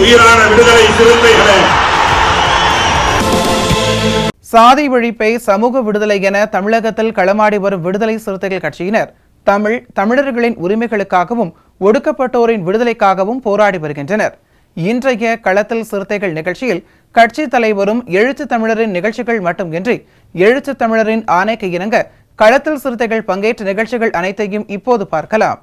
உயிரான விடுதலை சிறுத்தைகளே, சாதி ஒழிப்பை சமூக விடுதலை என தமிழகத்தில் களமாடி வரும் விடுதலை சிறுத்தைகள் கட்சியினர் தமிழர்களின் உரிமைகளுக்காகவும் ஒடுக்கப்பட்டோரின் விடுதலைக்காகவும் போராடி வருகின்றனர். இன்றைய களத்தில் சிறுத்தைகள் நிகழ்ச்சியில் கட்சி தலைவரும் எழுத்து தமிழரின் நிகழ்ச்சிகள் மட்டுமின்றி எழுத்து தமிழரின் ஆணைக்கு இணங்க களத்தில் சிறுத்தைகள் பங்கேற்ற நிகழ்ச்சிகள் அனைத்தையும் இப்போது பார்க்கலாம்.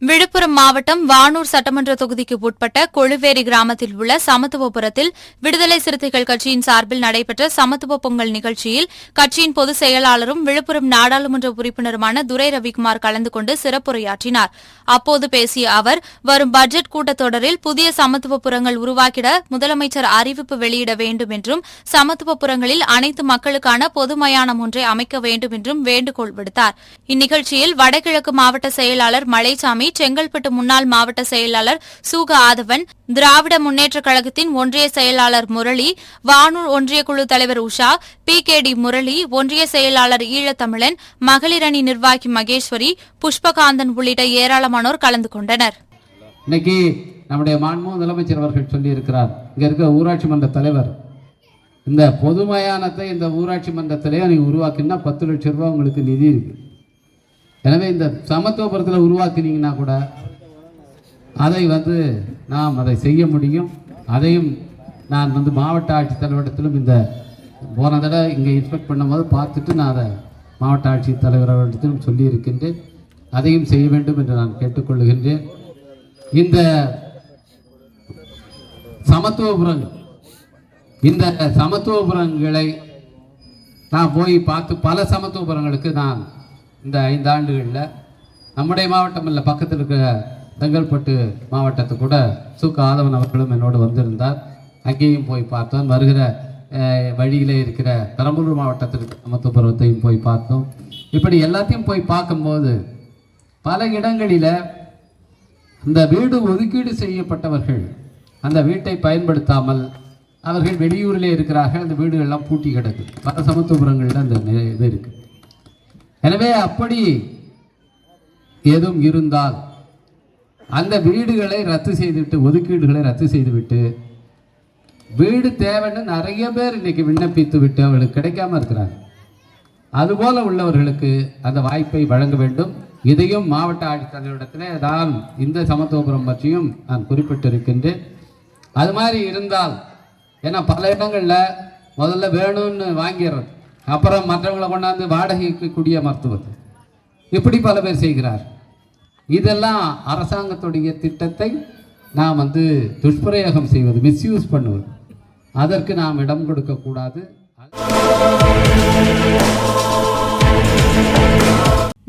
விழுப்புரம் மாவட்டம் வானூர் சட்டமன்ற தொகுதிக்கு உட்பட்ட கொழுவேரி கிராமத்தில் உள்ள சமத்துவபுரத்தில் விடுதலை சிறுத்தைகள் கட்சியின் சார்பில் நடைபெற்ற சமத்துவ பொங்கல் நிகழ்ச்சியில் கட்சியின் பொதுச் செயலாளரும் விழுப்புரம் நாடாளுமன்ற உறுப்பினருமான துரை ரவிக்குமார் கலந்து கொண்டு சிறப்புரையாற்றினார். அப்போது பேசிய அவர், வரும் பட்ஜெட் கூட்டத்தொடரில் புதிய சமத்துவபுரங்கள் உருவாக்கிட முதலமைச்சர் அறிவிப்பு வெளியிட வேண்டும் என்றும் சமத்துவபுரங்களில் அனைத்து மக்களுக்கான பொது மயானம் ஒன்றை அமைக்க வேண்டும் என்றும் வேண்டுகோள் விடுத்தார். இந்நிகழ்ச்சியில் வடகிழக்கு மாவட்ட செயலாளர் மலைச்சாமி, செங்கல்பட்டு முன்னாள் மாவட்ட செயலாளர் சூக ஆதவன், திராவிட முன்னேற்றக் கழகத்தின் ஒன்றிய செயலாளர் முரளி, வானூர் ஒன்றிய குழு தலைவர் உஷா, PKD முரளி, ஒன்றிய செயலாளர் ஈழத்தமிழன், மகளிர் அணி நிர்வாகி மகேஸ்வரி, புஷ்பகாந்தன் உள்ளிட்ட ஏராளமானோர் கலந்து கொண்டனர். இன்னைக்கு நம்முடைய மாண்புமிகு முதலமைச்சர் அவர்கள் சொல்லியிருக்கிறார், இங்க இருக்க ஊராட்சி மன்ற தலைவர், இந்த பொது மயானத்தை இந்த ஊராட்சி மன்றத்திலேயே நீங்க உருவாக்கினா 10 லட்சம் ரூபாய் உங்களுக்கு நிதி இருக்கு. எனவே இந்த சமத்துவபுரத்தில் உருவாக்கினீங்கன்னா கூட அதை நாம் அதை செய்ய முடியும். அதையும் நான் மாவட்ட ஆட்சித்தலைவரிடத்திலும் இந்த போன தடவை இங்கே இன்ஸ்பெக்ட் பண்ணும்போது பார்த்துட்டு நான் அதை மாவட்ட ஆட்சித்தலைவரிடத்திலும் சொல்லியிருக்கின்றேன். அதையும் செய்ய வேண்டும் என்று நான் கேட்டுக்கொள்ளுகின்றேன். இந்த சமத்துவபுரங்களை நான் போய் பார்த்து பல சமத்துவபுரங்களுக்கு நான் இந்த 5 ஆண்டுகளில் நம்முடைய மாவட்டம் இல்லை, பக்கத்தில் இருக்கிற செங்கல்பட்டு மாவட்டத்து கூட சூக்க ஆதவன் அவர்களும் என்னோடு வந்திருந்தார். அங்கேயும் போய் பார்த்தோம். வருகிற வழியிலே இருக்கிற பெரம்பலூர் மாவட்டத்திற்கு சமத்துவபுரத்தையும் போய் பார்த்தோம். இப்படி எல்லாத்தையும் போய் பார்க்கும்போது பல இடங்களில் இந்த வீடு ஒதுக்கீடு செய்யப்பட்டவர்கள் அந்த வீட்டை பயன்படுத்தாமல் அவர்கள் வெளியூரிலே இருக்கிறார்கள். அந்த வீடுகள்லாம் பூட்டி கிடக்கு. பல சமத்துவபுரங்களில் அந்த இது இருக்குது. எனவே அப்படி ஏதும் இருந்தால் அந்த வீடுகளை ரத்து செய்துவிட்டு, ஒதுக்கீடுகளை ரத்து செய்துவிட்டு, வீடு தேவைன்னு நிறைய பேர் இன்னைக்கு விண்ணப்பித்து விட்டு அவர்களுக்கு கிடைக்காம இருக்கிறாங்க. அதுபோல உள்ளவர்களுக்கு அந்த வாய்ப்பை வழங்க வேண்டும். இதையும் மாவட்ட ஆட்சித்தலைவரிடத்திலே நான் இந்த சமத்துவபுரம் பற்றியும் நான் குறிப்பிட்டிருக்கின்றேன். அது மாதிரி இருந்தால், ஏன்னா பல இடங்களில் முதல்ல வேணும்னு வாங்கிடுறது, அப்புறம் மற்றவங்களை கொண்டாந்து வாடகைக்கு கூடிய மருத்துவத்தை இப்படி பல பேர் செய்கிறார். இதெல்லாம் அரசாங்கத்துடைய திட்டத்தை நாம் துஷ்பிரயோகம் செய்வது, மிஸ்யூஸ் பண்ணுவது, அதற்கு நாம் இடம் கொடுக்கக்கூடாது.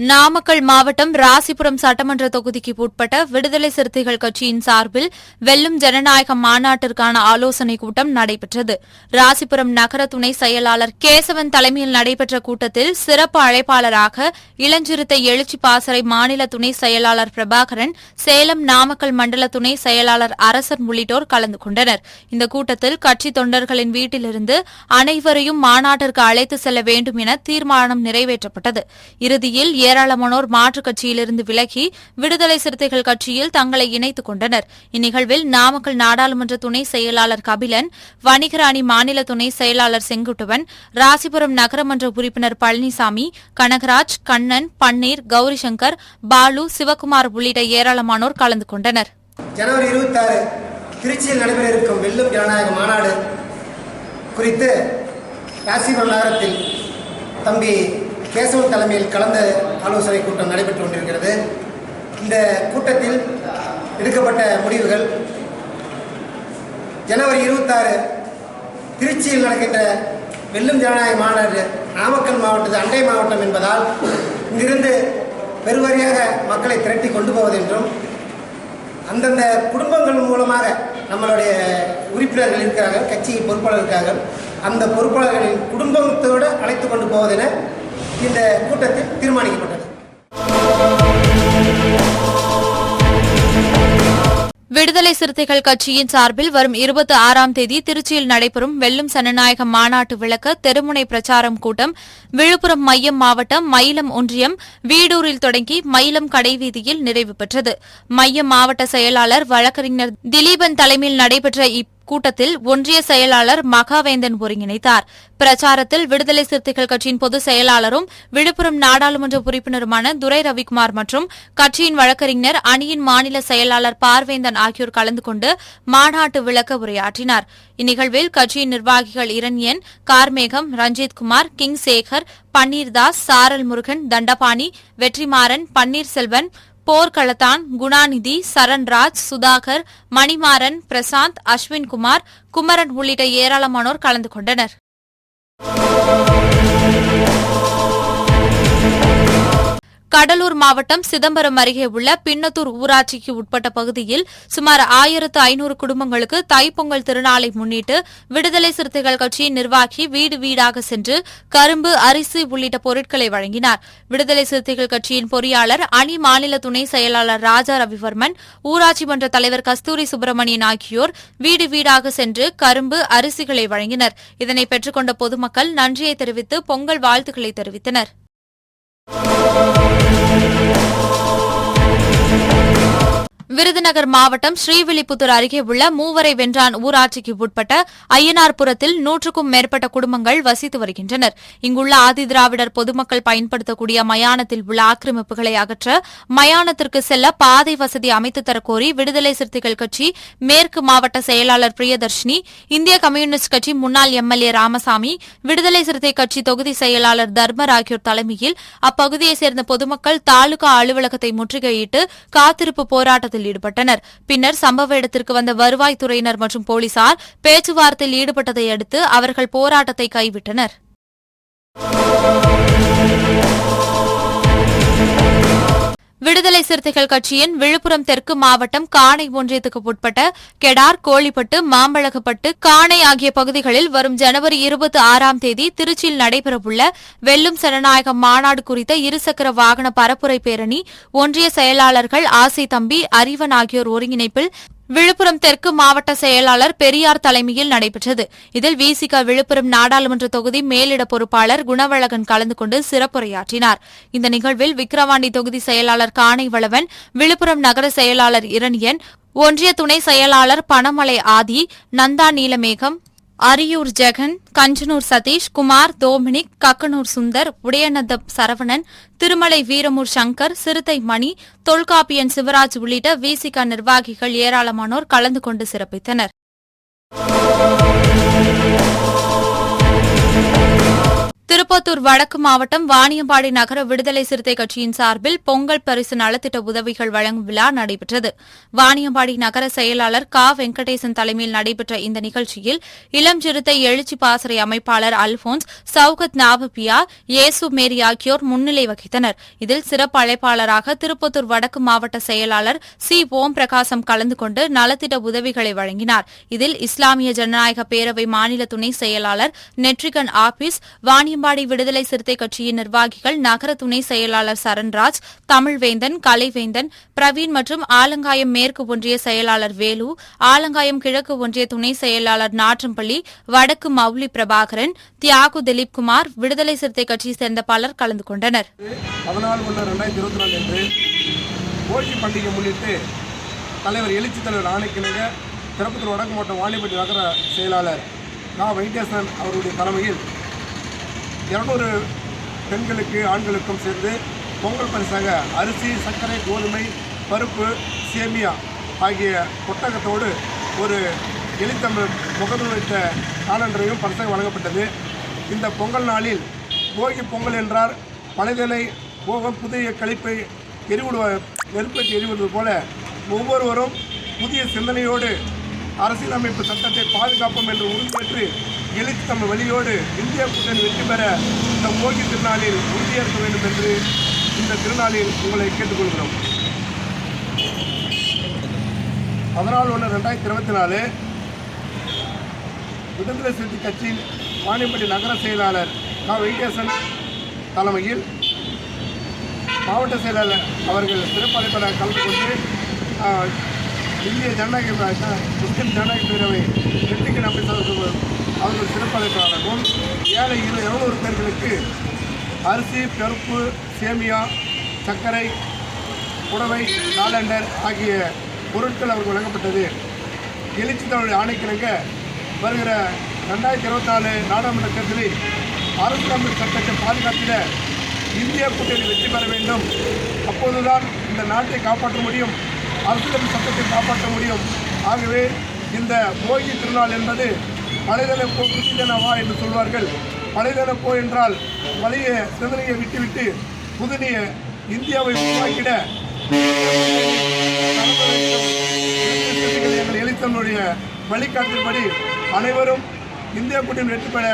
நாமக்கல் மாவட்டம் ராசிபுரம் சட்டமன்ற தொகுதிக்கு உட்பட்ட விடுதலை சிறுத்தைகள் கட்சியின் சார்பில் வெல்லும் ஜனநாயக மாநாட்டிற்கான ஆலோசனைக் கூட்டம் நடைபெற்றது. ராசிபுரம் நகர துணை செயலாளர் கேசவன் தலைமையில் நடைபெற்ற கூட்டத்தில் சிறப்பு அழைப்பாளராக இளஞ்சிறுத்தை எழுச்சி பாசறை மாநில துணை செயலாளர் பிரபாகரன், சேலம் நாமக்கல் மண்டல துணை செயலாளர் அரசன் உள்ளிட்டோர் கலந்து கொண்டனர். இந்த கூட்டத்தில் கட்சி தொண்டர்களின் வீட்டிலிருந்து அனைவரையும் மாநாட்டிற்கு அழைத்து செல்ல வேண்டும் என தீர்மானம் நிறைவேற்றப்பட்டது. இறுதியில் ஏராளமானோர் மாற்றுக் கட்சியிலிருந்து விலகி விடுதலை சிறுத்தைகள் கட்சியில் தங்களை இணைத்துக் கொண்டனர். இந்நிகழ்வில் நாமக்கல் நாடாளுமன்ற துணை செயலாளர் கபிலன், வணிகராணி மாநில துணை செயலாளர் செங்குட்டுவன், ராசிபுரம் நகரமன்ற உறுப்பினர் பழனிசாமி, கனகராஜ், கண்ணன், பன்னீர், கௌரிசங்கர், பாலு, சிவகுமார் உள்ளிட்ட ஏராளமானோர் கலந்து கொண்டனர். ஜனவரி 26 திருச்சியில் நடைபெற இருக்கும் வெல்லும் ஜனநாயக மாநாடு குறித்து ராசிபுரம் நகரத்தில் தம்பி கேசவன் தலைமையில் கலந்த ஆலோசனை கூட்டம் நடைபெற்று கொண்டிருக்கிறது. இந்த கூட்டத்தில் எடுக்கப்பட்ட முடிவுகள், ஜனவரி 26 திருச்சியில் நடக்கின்ற வெல்லும் ஜனநாயக மாநாடு நாமக்கல் மாவட்டத்து அண்டை மாவட்டம் என்பதால் இங்கிருந்து பெருவாரியாக மக்களை திரட்டி கொண்டு போவதென்றும் அந்தந்த குடும்பங்கள் மூலமாக நம்மளுடைய உறுப்பினர்கள் இருக்கிறார்கள், கட்சி பொறுப்பாளர் இருக்கிறார்கள், அந்த பொறுப்பாளர்களின் குடும்பத்தோடு அழைத்து கொண்டு போவதென இந்த கூட்டத்தில் தீர்மானிக்கப்பட்டது. விடுதலை சிறுத்தைகள் கட்சியின் சார்பில் வரும் 26ஆம் தேதி திருச்சியில் நடைபெறும் வெல்லும் ஜனநாயக மாநாட்டு விளக்க தெருமுனை பிரச்சாரம் கூட்டம் விழுப்புரம் மையம் மாவட்டம் மயிலம் ஒன்றியம் வீடூரில் தொடங்கி மயிலம் கடைவீதியில் நிறைவு பெற்றது. மையம் மாவட்ட செயலாளர் வழக்கறிஞர் திலீபன் தலைமையில் நடைபெற்ற கூட்டத்தில் ஒன்றிய செயலாளர் மகாவேந்தன் ஒருங்கிணைத்தார். பிரச்சாரத்தில் விடுதலை சிறுத்தைகள் கட்சியின் பொதுச் செயலாளரும் விழுப்புரம் நாடாளுமன்ற உறுப்பினருமான துரை ரவிக்குமார் மற்றும் கட்சியின் வழக்கறிஞர் அணியின் மாநில செயலாளர் பார்வேந்தன் ஆகியோர் கலந்து கொண்டு மாநாட்டு விளக்க உரையாற்றினார். இந்நிகழ்வில் கட்சியின் நிர்வாகிகள் இரண்யன், கார்மேகம், ரஞ்சித்குமார், கிங் சேகர், பன்னீர்தாஸ், சாரல் முருகன், தண்டபாணி, வெற்றிமாறன், பன்னீர்செல்வன், போர்க்களத்தான், குணாநிதி, சரண்ராஜ், சுதாகர், மணிமாறன், பிரசாந்த், அஸ்வின்குமார், குமரன் உள்ளிட்ட ஏராளமானோர் கலந்து கொண்டனர். கடலூர் மாவட்டம் சிதம்பரம் அருகே உள்ள பின்னத்தூர் ஊராட்சிக்கு உட்பட்ட பகுதியில் சுமார் 1500 குடும்பங்களுக்கு தைப்பொங்கல் திருநாளை முன்னிட்டு விடுதலை சிறுத்தைகள் கட்சியின் நிர்வாகி வீடு வீடாக சென்று கரும்பு, அரிசி உள்ளிட்ட பொருட்களை வழங்கினார். விடுதலை சிறுத்தைகள் கட்சியின் பொறியாளர், அணி மாநில துணை செயலாளர் ராஜா ரவிவர்மன், ஊராட்சி மன்ற தலைவர் கஸ்தூரி சுப்பிரமணியன் ஆகியோர் வீடு வீடாக சென்று கரும்பு, அரிசிகளை வழங்கினர். இதனை பெற்றுக்கொண்ட பொதுமக்கள் நன்றியை தெரிவித்து பொங்கல் வாழ்த்துக்களை தெரிவித்தனர். விருதுநகர் மாவட்டம் ஸ்ரீவில்லிபுத்தூர் அருகே உள்ள மூவரை வென்றான் ஊராட்சிக்கு உட்பட்ட ஐயனார்புரத்தில் 100க்கும் மேற்பட்ட குடும்பங்கள் வசித்து வருகின்றனர். இங்குள்ள ஆதிதிராவிடர் பொதுமக்கள் பயன்படுத்தக்கூடிய மயானத்தில் உள்ள ஆக்கிரமிப்புகளை அகற்ற மயானத்திற்கு செல்ல பாதை வசதி அமைத்து தரக்கோரி விடுதலை சிறுத்தைகள் கட்சி மேற்கு மாவட்ட செயலாளர் பிரியதர்ஷினி, இந்திய கம்யூனிஸ்ட் கட்சி முன்னாள் எம்எல்ஏ ராமசாமி, விடுதலை சிறுத்தை கட்சி தொகுதி செயலாளர் தர்மர் ஆகியோர் தலைமையில் அப்பகுதியைச் சேர்ந்த பொதுமக்கள் தாலுகா அலுவலகத்தை முற்றுகையிட்டு காத்திருப்பு போராட்டத்தில் ஈடுபட்டனர். பின்னர் சம்பவ இடத்திற்கு வந்த வருவாய்த்துறையினர் மற்றும் போலீசார் பேச்சுவார்த்தையில் ஈடுபட்டதை அடுத்து அவர்கள் போராட்டத்தை கைவிட்டனர். விடுதலை சிறுத்தைகள் கட்சியின் விழுப்புரம் தெற்கு மாவட்டம் காணை ஒன்றியத்துக்கு உட்பட்ட கெடார், கோழிப்பட்டு, மாம்பழகப்பட்டு, காணை ஆகிய பகுதிகளில் வரும் ஜனவரி 26ஆம் தேதி திருச்சியில் நடைபெறவுள்ள வெல்லும் ஜனநாயக மாநாடு குறித்த இருசக்கர வாகன பரப்புரை பேரணி ஒன்றிய செயலாளர்கள் ஆசை தம்பி, அறிவன் ஆகியோர் ஒருங்கிணைப்பில் விழுப்புரம் தெற்கு மாவட்ட செயலாளர் பெரியார் தலைமையில் நடைபெற்றது. இதில் விசிக விழுப்புரம் நாடாளுமன்ற தொகுதி மேலிட பொறுப்பாளர் குணவழகன் கலந்து கொண்டு சிறப்புரையாற்றினார். இந்த நிகழ்வில் விக்கிரவாண்டி தொகுதி செயலாளர் காணை வளவன், விழுப்புரம் நகர செயலாளர் இரணியன், ஒன்றிய துணை செயலாளர் பனமலை ஆதி, நந்தா நீலமேகம், அரியூர் ஜெகன், கஞ்சனூர் சதீஷ், குமார், டோமினிக், கக்கனூர் சுந்தர், உடையநத்த சரவணன், திருமலை வீரமூர் சங்கர், சிறுத்தை மணி, தொல்காப்பியன் சிவராஜ் உள்ளிட்ட விசிக நிர்வாகிகள் ஏராளமானோர் கலந்து கொண்டு சிறப்பித்தனர். திருப்பத்தூர் வடக்கு மாவட்டம் வாணியம்பாடி நகர விடுதலை சிறுத்தை கட்சியின் சார்பில் பொங்கல் பரிசு நலத்திட்ட உதவிகள் வழங்கும் விழா நடைபெற்றது. வாணியம்பாடி நகர செயலாளர் க. வெங்கடேசன் தலைமையில் நடைபெற்ற இந்த நிகழ்ச்சியில் இளம் சிறுத்தை எழுச்சி பாசறை அமைப்பாளர் அல்போன்ஸ், சவுகத் நாபபியா, ஏசு மேரி ஆகியோர் முன்னிலை வகித்தனர். இதில் சிறப்பு அழைப்பாளராக திருப்பத்தூர் வடக்கு மாவட்ட செயலாளர் சி. ஓம் பிரகாசம் கலந்து கொண்டு நலத்திட்ட உதவிகளை வழங்கினார். இதில் இஸ்லாமிய ஜனநாயக பேரவை மாநில துணை செயலாளர் நெட்ரிகன் ஆபீஸ், வாணியம்பாடி விடுதலை சிறுத்தை கட்சியின் நிர்வாகிகள், நகர துணை செயலாளர் சரண்ராஜ், தமிழ்வேந்தன், கலைவேந்தன், பிரவீன் மற்றும் ஆலங்காயம் மேற்கு ஒன்றிய செயலாளர் வேலு, ஆலங்காயம் கிழக்கு ஒன்றிய துணை செயலாளர் நாற்றம்பள்ளி, வடக்கு மௌலி பிரபாகரன், தியாகு திலீப்குமார், விடுதலை சிறுத்தை கட்சியை சேர்ந்த பலர் கலந்து கொண்டனர். 14/1/2024 அன்று போகி பண்டிகை முன்னிட்டு தலைவர் எழுச்சி தலைவர் ஆணைக்கிணங்க திருப்பத்தூர் வடக்கு மாவட்டம் வாணியம்பட்டி நகர செயலாளர் கா. வெங்கடேசன் அவருடைய தலைமையில் 200 பெண்களுக்கு ஆண்களுக்கும் சேர்ந்து பொங்கல் பரிசாக அரிசி, சர்க்கரை, கோதுமை, பருப்பு, சேமியா ஆகிய புத்தகத்தோடு ஒரு எலித்தமிழ் முகநூலிட்ட காலண்டரையும் பரிசாக வழங்கப்பட்டது. இந்த பொங்கல் நாளில் போகி பொங்கல் என்றார் பழைதலை போகம் புதிய கழிப்பை நெருப்பேற்றி எரிவிடுவது போல ஒவ்வொருவரும் புதிய சிந்தனையோடு அரசியலமைப்பு சட்டத்தை பாதுகாப்போம் என்று உறுதியேற்று எழுச்சி தமிழ் வழியோடு இந்திய கூட்டணி வெற்றி பெற இந்த போகி திருநாளில் உறுதியேற்க வேண்டும் என்று இந்த திருநாளில் உங்களை கேட்டுக்கொள்கிறோம். 14/1/2024 விடுதலை சிறுத்தை கட்சியின் வாணியம்பட்டி நகர செயலாளர் கா. வெங்கடேசன் தலைமையில் மாவட்ட செயலாளர் அவர்கள் சிறப்பு அழைப்பாளர் கலந்து கொண்டு இந்திய முஸ்லிம் ஜனநாயக பேரவை வெற்றிக்கு நம்பிக்கை அவர்கள் சிறப்பு அழைப்பாளர்களும் 700 பேர்களுக்கு அரிசி, பருப்பு, சேமியா, சர்க்கரை, புடவை, காலண்டர் ஆகிய பொருட்கள் அவருக்கு வழங்கப்பட்டது. எழுச்சி தமிழ் ஆணைக்கிணங்க வருகிற 2024 நாடாளுமன்ற தேர்தலில் அரசியலமைப்பு சட்டத்தை பாதுகாத்திட இந்திய கூட்டணி வெற்றி பெற வேண்டும். அப்போதுதான் இந்த நாட்டை காப்பாற்ற முடியும், அரசியலமைப்பு சட்டத்தை காப்பாற்ற முடியும். ஆகவே இந்த போகி திருநாள் என்பது பழையதன போ புதிதன வா என்று சொல்வார்கள். பழையதன போ என்றால் பழைய சிந்தனையை விட்டுவிட்டு புதிய இந்தியாவை உருவாக்கிட எங்கள் எழுத்தனுடைய வழிகாட்டின்படி அனைவரும் இந்திய கூட்டணி வெற்றி பெற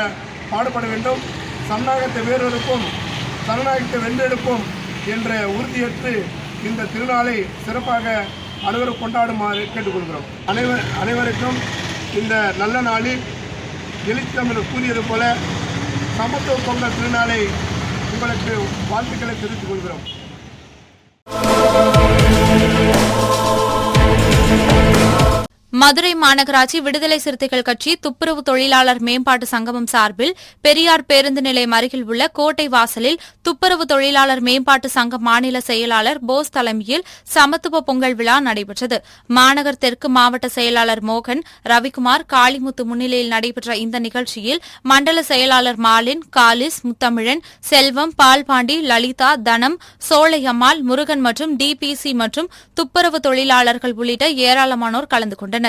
பாடுபட வேண்டும். சன்னாகத்தை வேறொருக்கும் சனநாயகத்தை வென்றெடுப்போம் என்ற உறுதியேற்று இந்த திருநாளை சிறப்பாக அனைவரும் கொண்டாடுமாறு கேட்டுக்கொள்கிறோம். அனைவருக்கும் இந்த நல்ல நாளில் எழுச்சி தமிழர் கூறியது போல சமத்துவ பொங்கல் திருநாளை உங்களுக்கு வாழ்த்துக்களை தெரிவித்துக் கொள்கிறோம். மதுரை மாநகராட்சி விடுதலை சிறுத்தைகள் கட்சி துப்புரவு தொழிலாளர் மேம்பாட்டு சங்கமம் சார்பில் பெரியார் பேருந்து நிலையம் அருகில் உள்ள கோட்டை வாசலில் துப்புரவு தொழிலாளர் மேம்பாட்டு சங்க மாநில செயலாளர் போஸ் தலைமையில் சமத்துவ பொங்கல் விழா நடைபெற்றது. மாநகர் தெற்கு மாவட்ட செயலாளர் மோகன், ரவிக்குமார், காளிமுத்து முன்னிலையில் நடைபெற்ற இந்த நிகழ்ச்சியில் மண்டல செயலாளர் மாலின், காலிஸ், முத்தமிழன், செல்வம், பால்பாண்டி, லலிதா, தனம், சோலையம்மாள், முருகன் மற்றும் டிபிசி மற்றும் துப்புரவு தொழிலாளர்கள் உள்ளிட்ட ஏராளமானோர் கலந்து கொண்டனர்.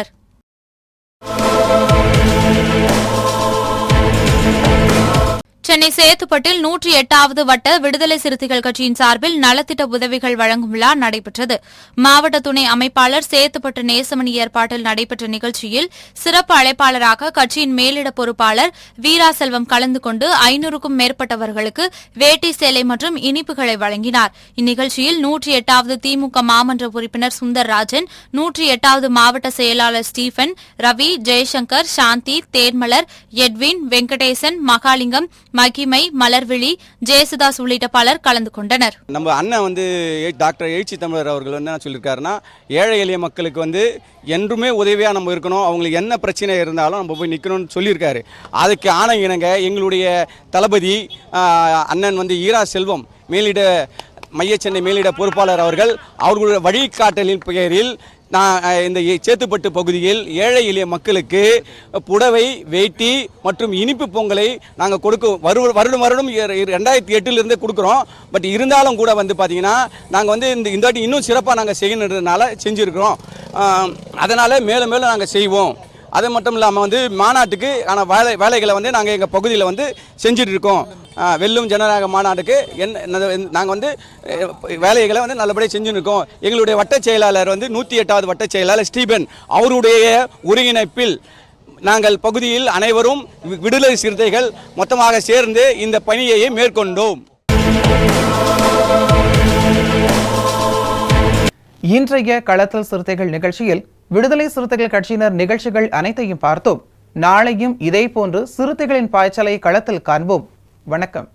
சென்னை சேத்துப்பட்டில் 108வது வட்ட விடுதலை சிறுத்தைகள் கட்சியின் சார்பில் நலத்திட்ட உதவிகள் வழங்கும் விழா நடைபெற்றது. மாவட்ட துணை அமைப்பாளர் சேத்துப்பட்டு நேசமணி ஏற்பாட்டில் நடைபெற்ற நிகழ்ச்சியில் சிறப்பு அழைப்பாளராக கட்சியின் மேலிட பொறுப்பாளர் வீராசெல்வம் கலந்து கொண்டு 500க்கும் மேற்பட்டவர்களுக்கு வேட்டி சேலை மற்றும் இனிப்புகளை வழங்கினார். இந்நிகழ்ச்சியில் 108வது திமுக மாமன்ற உறுப்பினர் சுந்தர்ராஜன், 108வது மாவட்ட செயலாளர் ஸ்டீபன், ரவி, ஜெயசங்கர், சாந்தி, தேர்மலர், எட்வின், வெங்கடேசன், மகாலிங்கம், மகிமை, மலர்விழி, ஜெயசுதாஸ் உள்ளிட்ட பலர் கலந்து கொண்டனர். நம்ம அண்ணன் டாக்டர் எழுச்சி தமிழர் அவர்கள் என்ன சொல்லியிருக்காருன்னா, ஏழை எளிய மக்களுக்கு என்றுமே உதவியாக நம்ம இருக்கணும், அவங்களுக்கு என்ன பிரச்சனை இருந்தாலும் நம்ம போய் நிற்கணும்னு சொல்லியிருக்காரு. அதுக்கு ஆணை இணங்க எங்களுடைய தளபதி அண்ணன் ஈரா செல்வம் மேலிட மையச்சென்னை மேலிட பொறுப்பாளர் அவர்களுடைய வழிகாட்டலின் பெயரில் இந்த சேத்துப்பட்டு பகுதியில் ஏழை எளிய மக்களுக்கு புடவை, வேட்டி மற்றும் இனிப்பு பொங்கலை நாங்கள் வருடம் 2008 கொடுக்குறோம். பட் இருந்தாலும் கூட பார்த்தீங்கன்னா நாங்கள் இந்த வாட்டி இன்னும் சிறப்பாக நாங்கள் செய்யணுன்றதுனால செஞ்சுருக்கிறோம். அதனால் மேலும் மேலும் நாங்கள் செய்வோம். அது மட்டும் இல்லாமல் மாநாட்டுக்கு ஆன வேலைகளை நாங்கள் எங்கள் பகுதியில் செஞ்சுட்டு இருக்கோம். வெல்லும் ஜனநாயக மாநாட்டுக்கு நாங்கள் வேலைகளை நல்லபடியாக செஞ்சுன்னு இருக்கோம். எங்களுடைய வட்டச் செயலாளர் 108வது வட்டச் செயலாளர் ஸ்டீபன் அவருடைய ஒருங்கிணைப்பில் நாங்கள் பகுதியில் அனைவரும் விடுதலை சிறுத்தைகள் மொத்தமாக சேர்ந்து இந்த பணியை மேற்கொண்டோம். இன்றைய களத்தல் சிறுத்தைகள் நிகழ்ச்சியில் விடுதலை சிறுத்தைகள் கட்சியினர் நிகழ்ச்சிகள் அனைத்தையும் பார்த்தோம். நாளையும் இதேபோன்று சிறுத்தைகளின் பாய்ச்சலை களத்தில் காண்போம். வணக்கம்.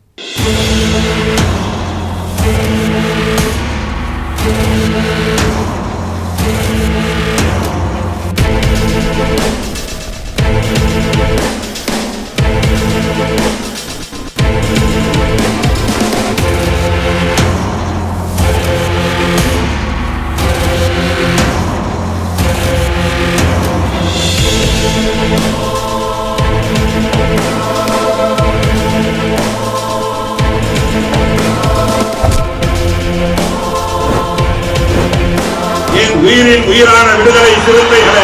உயிரின் உயிரான விடுதலை சிறுத்தைகளே,